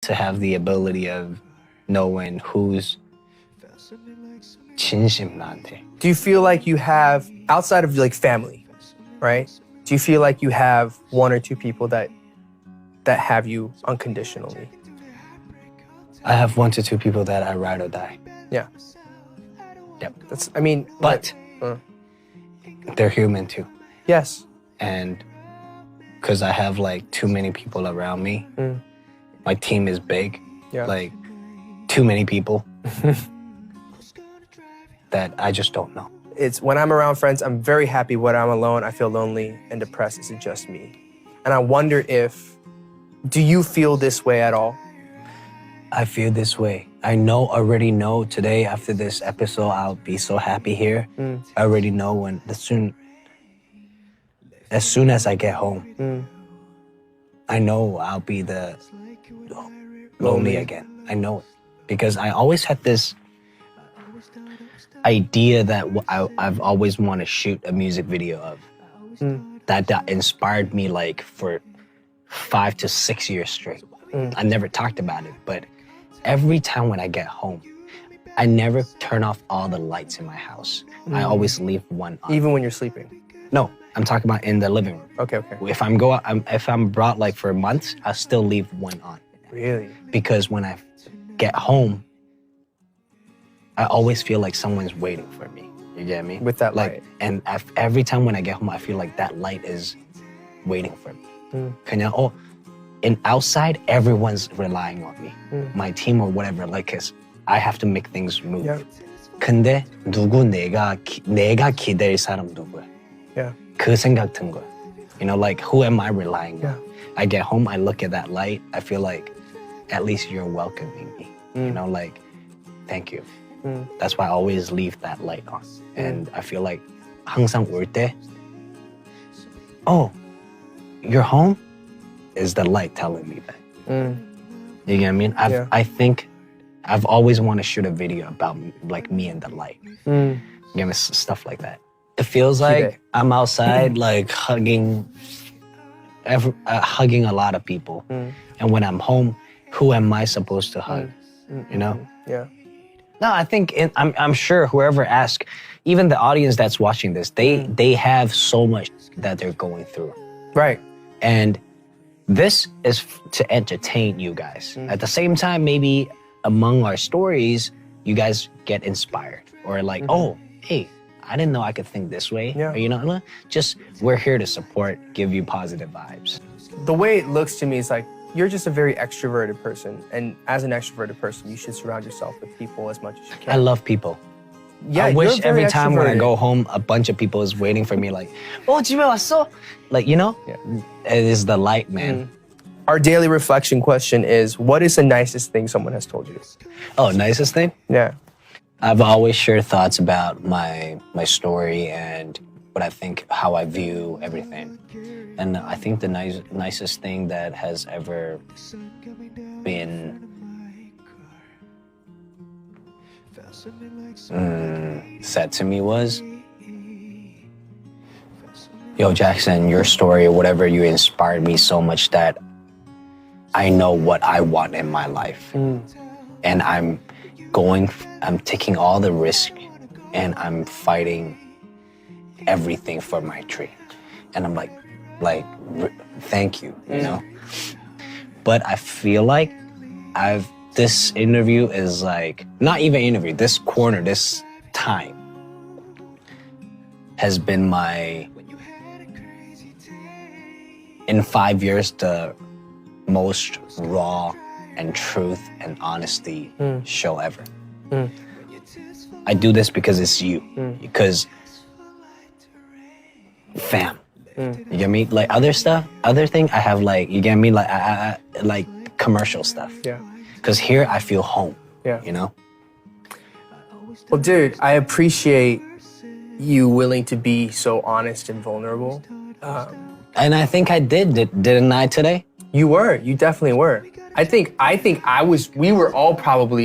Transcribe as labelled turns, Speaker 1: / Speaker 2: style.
Speaker 1: to have the ability of knowing who's 진심 나한테.
Speaker 2: Do you feel like you have, outside of like family, right? Do you feel like you have one or two people that have you unconditionally?
Speaker 1: I have 1 to 2 people that I ride or die.
Speaker 2: Yeah.
Speaker 1: Yep.
Speaker 2: That's, I mean,
Speaker 1: But they're human too.
Speaker 2: yes.
Speaker 1: And because I have like too many people around me, my team is big,
Speaker 2: Yeah.
Speaker 1: like too many people that I just don't know.
Speaker 2: It's when I'm around friends, I'm very happy. When I'm alone, I feel lonely and depressed. Is it just me? And I wonder do you feel this way at all?
Speaker 1: I feel this way. I already know today after this episode, I'll be so happy here. I already know as soon as I get home, I know I'll be the lonely again. I know it. Because I always had this idea that I've always wanted to shoot a music video of. That inspired me like for 5 to 6 years straight. I never talked about it, but every time when I get home, I never turn off all the lights in my house. I always leave one on.
Speaker 2: Even when you're sleeping?
Speaker 1: No, I'm talking about in the living room.
Speaker 2: Okay.
Speaker 1: If I'm abroad like for months, I'll still leave one on.
Speaker 2: Really?
Speaker 1: Because when I get home, I always feel like someone's waiting for me. You get me?
Speaker 2: With that light.
Speaker 1: And every time when I get home, I feel like that light is waiting for me. And outside, everyone's relying on me. My team or whatever, like, cause I have to make things move.
Speaker 2: Yeah.
Speaker 1: 근데 내가 기댈 사람 누구야?
Speaker 2: Yeah.
Speaker 1: 그 생각 든 거야. You know, like, who am I relying on?
Speaker 2: Yeah.
Speaker 1: I get home, I look at that light, I feel like, at least you're welcoming me. You know, like, thank you. That's why I always leave that light on. And I feel like 항상 올 때, oh, you're home? Is the light telling me that. You get what I mean? I think I've always wanted to shoot a video about like me and the light. You know, stuff like that. It feels like I'm outside like hugging a lot of people. And when I'm home, who am I supposed to hug? You know?
Speaker 2: Yeah.
Speaker 1: No, I think I'm sure whoever asked, even the audience that's watching this, they have so much that they're going through.
Speaker 2: Right.
Speaker 1: And this is to entertain you guys. At the same time, maybe among our stories, you guys get inspired or like, oh, hey, I didn't know I could think this way.
Speaker 2: Yeah.
Speaker 1: Or, you know, just we're here to support, give you positive vibes.
Speaker 2: The way it looks to me is like, you're just a very extroverted person. And as an extroverted person, you should surround yourself with people as much as you can.
Speaker 1: I love people.
Speaker 2: Yeah,
Speaker 1: I wish
Speaker 2: you're very
Speaker 1: every time when I
Speaker 2: extroverted.
Speaker 1: go home, a bunch of people is waiting for me like, oh, 집에 왔어? Like, you know?
Speaker 2: Yeah.
Speaker 1: It is the light, man.
Speaker 2: Our daily reflection question is, what is the nicest thing someone has told you?
Speaker 1: Oh, nicest thing?
Speaker 2: Yeah.
Speaker 1: I've always shared thoughts about my story and what I think, how I view everything. And I think the nicest thing that has ever been said to me was, yo, Jackson, your story or whatever, you inspired me so much that I know what I want in my life. And I'm taking all the risk and I'm fighting everything for my dream. And I'm like, thank you, you know? But I feel like this interview is like, not even interview, this corner, this time has been in 5 years, the most raw and truth and honesty show ever. I do this because it's you. Because, fam, you get me? Like other thing, I have like, you get me? Like, I like commercial stuff.
Speaker 2: Yeah.
Speaker 1: Because here I feel home.
Speaker 2: Yeah.
Speaker 1: You know?
Speaker 2: Well, dude, I appreciate you willing to be so honest and vulnerable.
Speaker 1: And I think I didn't I today?
Speaker 2: You definitely were. I think we were all probably